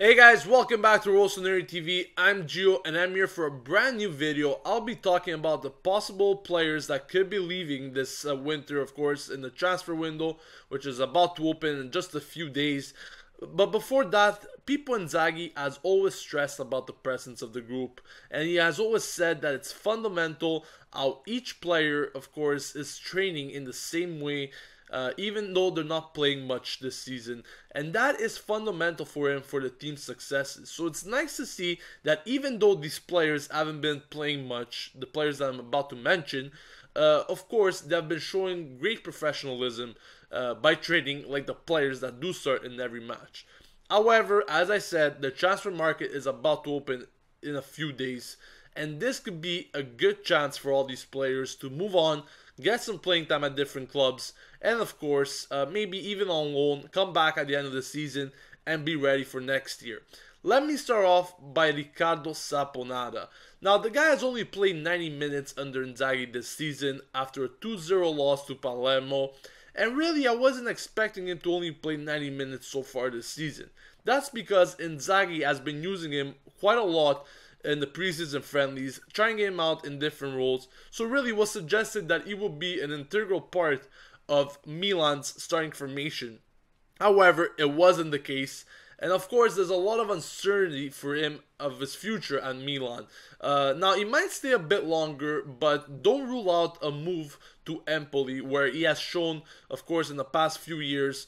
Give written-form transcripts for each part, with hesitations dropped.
Hey guys, welcome back to Rossoneri TV. I'm Gio and I'm here for a brand new video. I'll be talking about the possible players that could be leaving this winter, of course, in the transfer window, which is about to open in just a few days. But before that, Pippo Inzaghi has always stressed about the presence of the group, and he has always said that it's fundamental how each player, of course, is training in the same way, even though they're not playing much this season. And that is fundamental for him for the team's successes. So it's nice to see that even though these players haven't been playing much, the players that I'm about to mention, of course, they've been showing great professionalism by training like the players that do start in every match. However, as I said, the transfer market is about to open in a few days, and this could be a good chance for all these players to move on, get some playing time at different clubs, and of course, maybe even on loan, come back at the end of the season and be ready for next year. Let me start off by Riccardo Saponara. Now, the guy has only played 90 minutes under Inzaghi this season after a 2-0 loss to Palermo, and really I wasn't expecting him to only play 90 minutes so far this season. That's because Inzaghi has been using him quite a lot in the preseason friendlies, trying him out in different roles, so really was suggested that he will be an integral part of Milan's starting formation. However, it wasn't the case, and of course there's a lot of uncertainty for him of his future at Milan. Now he might stay a bit longer, but don't rule out a move to Empoli, where he has shown, of course, in the past few years,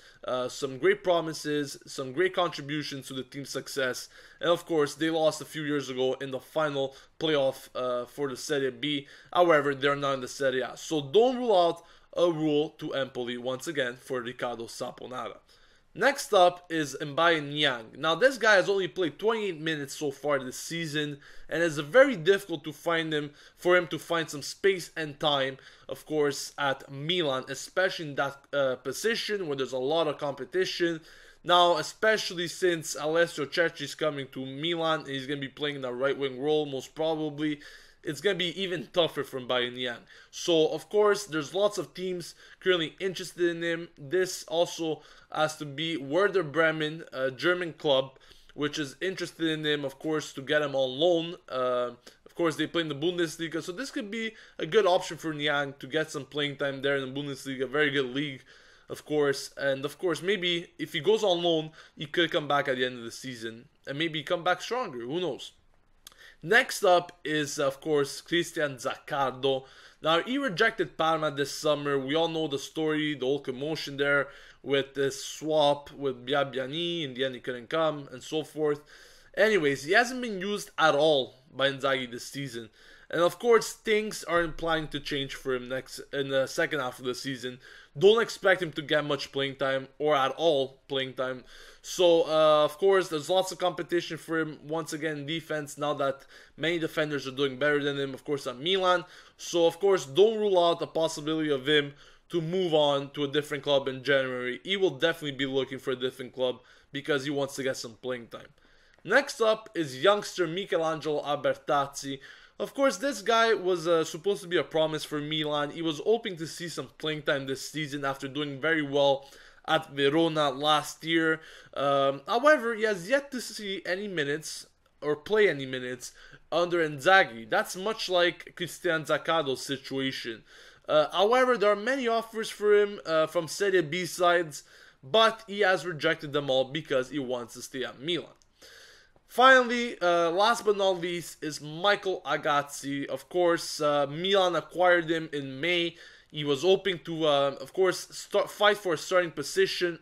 some great promises, some great contributions to the team's success, and of course they lost a few years ago in the final playoff for the Serie B. However, they're not in the Serie A, so don't rule out a rule to Empoli once again for Riccardo Saponara. Next up is Mbaye Niang. Now this guy has only played 28 minutes so far this season, and it's very difficult to find him to find some space and time, of course, at Milan, especially in that position where there's a lot of competition. Now, especially since Alessio Cecchi is coming to Milan, and he's going to be playing in a right wing role most probably, it's going to be even tougher for Mbaye Niang. So, of course, there's lots of teams currently interested in him. This also has to be Werder Bremen, a German club, which is interested in him, of course, to get him on loan. Of course, they play in the Bundesliga, so this could be a good option for Niang to get some playing time there in the Bundesliga. Very good league, of course. And, of course, maybe if he goes on loan, he could come back at the end of the season and maybe come back stronger. Who knows? Next up is, of course, Cristian Zaccardo. Now, he rejected Parma this summer. We all know the story, the whole commotion there with this swap with Biabiani. In the end, he couldn't come, and so forth. Anyways, he hasn't been used at all by Inzaghi this season. And of course, things are implying to change for him in the second half of the season. Don't expect him to get much playing time or at all playing time. So, of course, there's lots of competition for him once again in defense now that many defenders are doing better than him, of course, at Milan. So, of course, don't rule out the possibility of him to move on to a different club in January. He will definitely be looking for a different club because he wants to get some playing time. Next up is youngster Michelangelo Albertazzi. Of course, this guy was supposed to be a promise for Milan. He was hoping to see some playing time this season after doing very well at Verona last year. However, he has yet to see any minutes or play any minutes under Inzaghi. That's much like Cristian Zaccardo's situation. However, there are many offers for him from Serie B sides, but he has rejected them all because he wants to stay at Milan. Finally, last but not least, is Michael Agazzi. Of course, Milan acquired him in May. He was hoping to, of course, fight for a starting position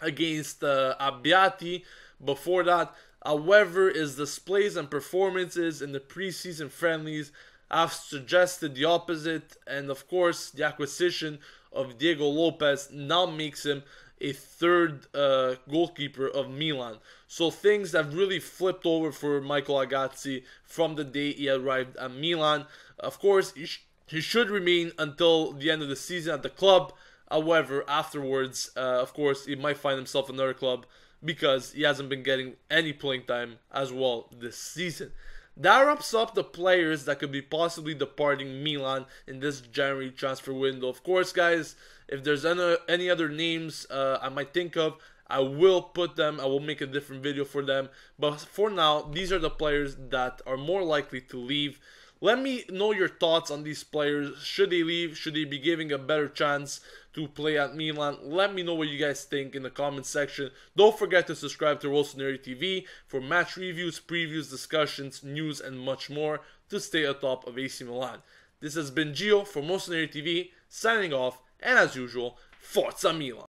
against Abbiati before that. However, his displays and performances in the preseason friendlies have suggested the opposite. And of course, the acquisition of Diego Lopez now makes him a third goalkeeper of Milan. So things have really flipped over for Michael Agazzi from the day he arrived at Milan. Of course, he should remain until the end of the season at the club. However, afterwards, of course, he might find himself another club because he hasn't been getting any playing time as well this season. That wraps up the players that could be possibly departing Milan in this January transfer window. Of course, guys, if there's any other names I might think of, I will put them, I will make a different video for them. But for now, these are the players that are more likely to leave. Let me know your thoughts on these players. Should they leave? Should they be giving a better chance to play at Milan? Let me know what you guys think in the comment section. Don't forget to subscribe to Rossoneri TV for match reviews, previews, discussions, news, and much more to stay atop of AC Milan. This has been Gio from Rossoneri TV, signing off, and as usual, Forza Milan!